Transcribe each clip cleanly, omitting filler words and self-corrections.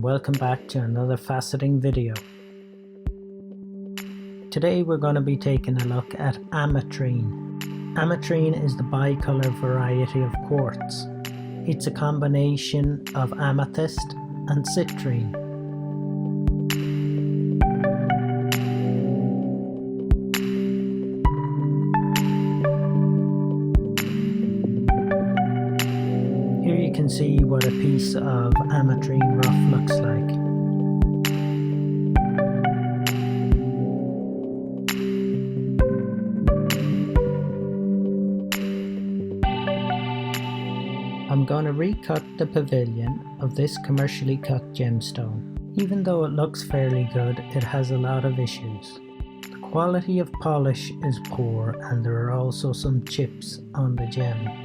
welcome back to another faceting video. Today we're going to be taking a look at Ametrine. Ametrine is the bicolor variety of quartz. It's a combination of amethyst and citrine. Here you can see what a piece of Ametrine rough looks like. I'm going to recut the pavilion of this commercially cut gemstone. Even though it looks fairly good, it has a lot of issues. The quality of polish is poor and there are also some chips on the gem.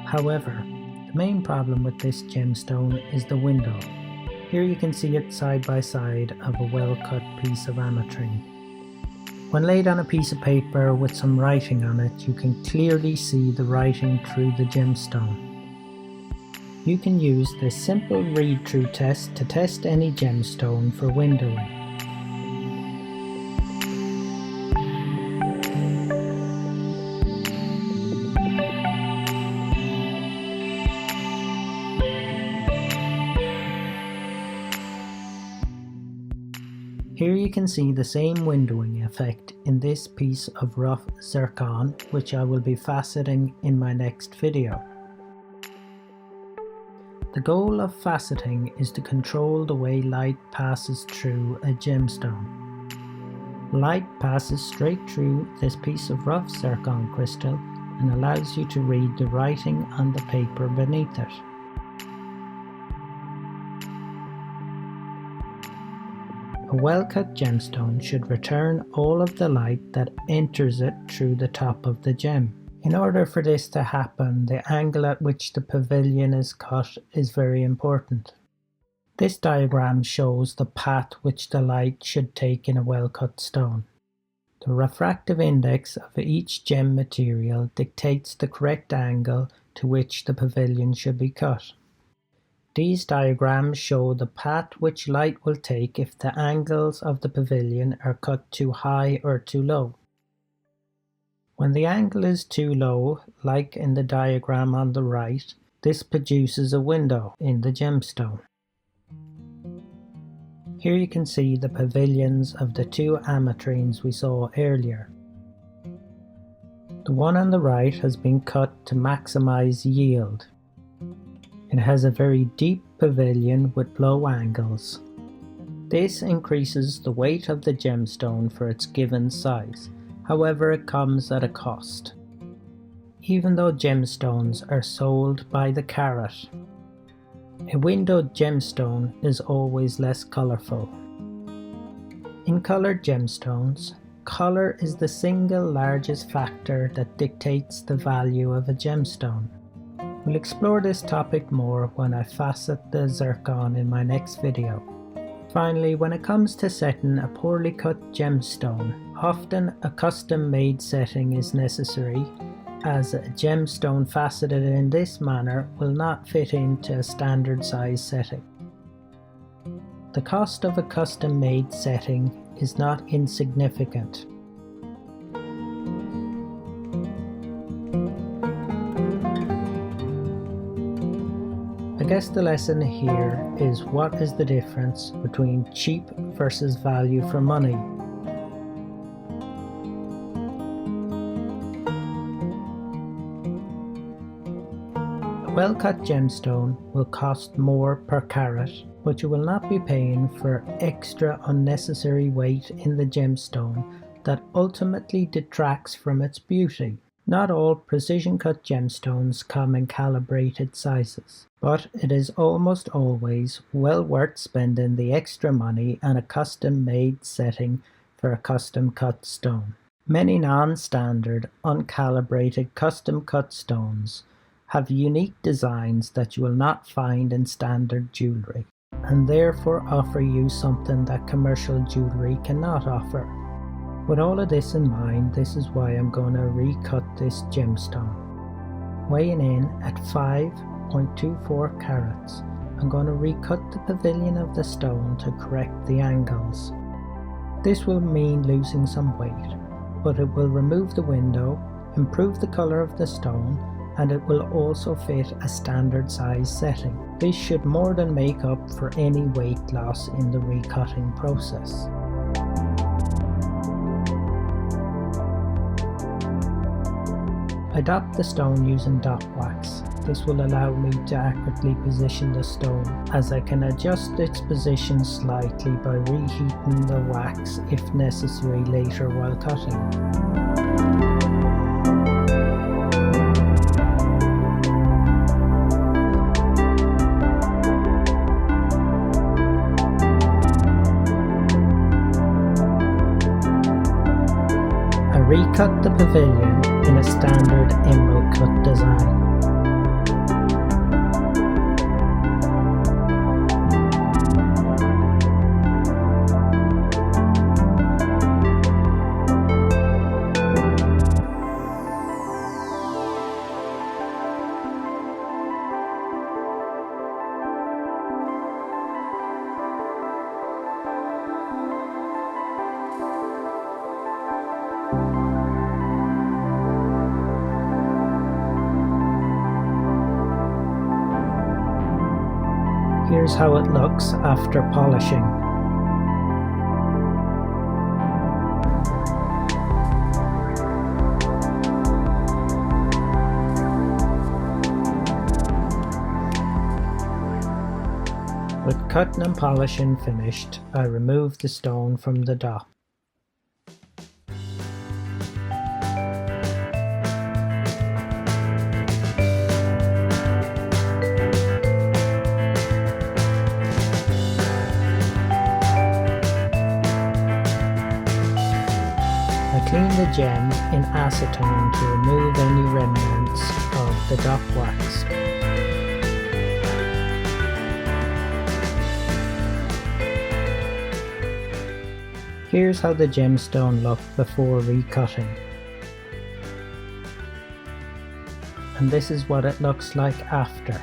However, the main problem with this gemstone is the window. Here you can see it side by side of a well cut piece of ametrine. When laid on a piece of paper with some writing on it, you can clearly see the writing through the gemstone. You can use this simple read-through test to test any gemstone for windowing. Here you can see the same windowing effect in this piece of rough zircon, which I will be faceting in my next video. The goal of faceting is to control the way light passes through a gemstone. Light passes straight through this piece of rough zircon crystal and allows you to read the writing on the paper beneath it. A well-cut gemstone should return all of the light that enters it through the top of the gem. In order for this to happen, the angle at which the pavilion is cut is very important. This diagram shows the path which the light should take in a well-cut stone. The refractive index of each gem material dictates the correct angle to which the pavilion should be cut. These diagrams show the path which light will take if the angles of the pavilion are cut too high or too low. When the angle is too low, like in the diagram on the right, this produces a window in the gemstone. Here you can see the pavilions of the two ametrines we saw earlier. The one on the right has been cut to maximize yield. It has a very deep pavilion with low angles. This increases the weight of the gemstone for its given size, however it comes at a cost. Even though gemstones are sold by the carat, a windowed gemstone is always less colourful. In coloured gemstones, colour is the single largest factor that dictates the value of a gemstone. We'll explore this topic more when I facet the zircon in my next video. Finally, when it comes to setting a poorly cut gemstone, often a custom-made setting is necessary, as a gemstone faceted in this manner will not fit into a standard size setting. The cost of a custom-made setting is not insignificant. I guess the lesson here is what is the difference between cheap versus value for money. A well-cut gemstone will cost more per carat, but you will not be paying for extra unnecessary weight in the gemstone that ultimately detracts from its beauty. Not all precision-cut gemstones come in calibrated sizes, but it is almost always well worth spending the extra money on a custom-made setting for a custom-cut stone. Many non-standard, uncalibrated custom-cut stones have unique designs that you will not find in standard jewellery, and therefore offer you something that commercial jewellery cannot offer. With all of this in mind, this is why I'm going to recut this gemstone. Weighing in at 5.24 carats, I'm going to recut the pavilion of the stone to correct the angles. This will mean losing some weight, but it will remove the window, improve the colour of the stone, and it will also fit a standard size setting. This should more than make up for any weight loss in the recutting process. I dot the stone using dot wax. This will allow me to accurately position the stone, as I can adjust its position slightly by reheating the wax if necessary later while cutting. I recut the pavilion in a standard emerald cut design. Here's how it looks after polishing. With cutting and polishing finished, I remove the stone from the dot. I clean the gem in acetone to remove any remnants of the dot wax. Here's how the gemstone looked before recutting. And this is what it looks like after.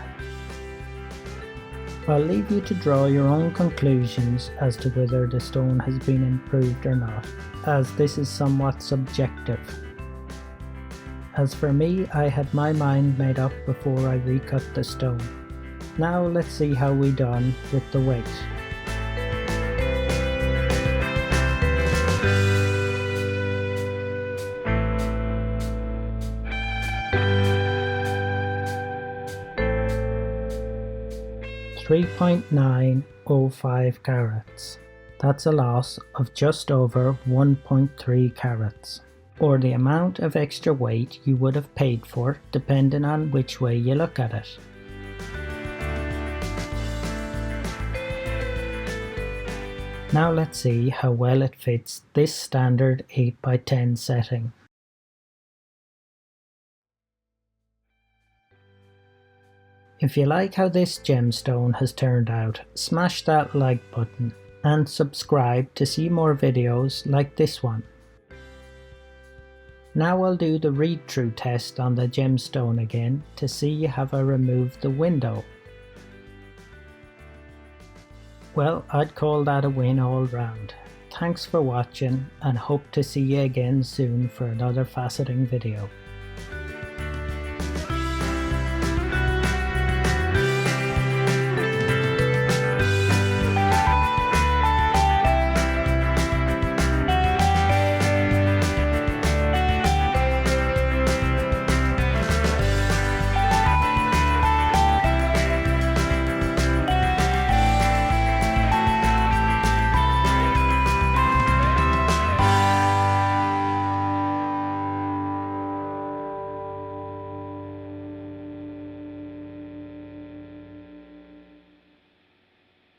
I'll leave you to draw your own conclusions as to whether the stone has been improved or not, as this is somewhat subjective. As for me, I had my mind made up before I recut the stone. Now let's see how we done with the weight. .905 carats. That's a loss of just over 1.3 carats, or the amount of extra weight you would have paid for depending on which way you look at it. Now let's see how well it fits this standard 8x10 setting. If you like how this gemstone has turned out, smash that like button and subscribe to see more videos like this one. Now I'll do the read-through test on the gemstone again to see have I removed the window. Well, I'd call that a win all round. Thanks for watching and hope to see you again soon for another faceting video.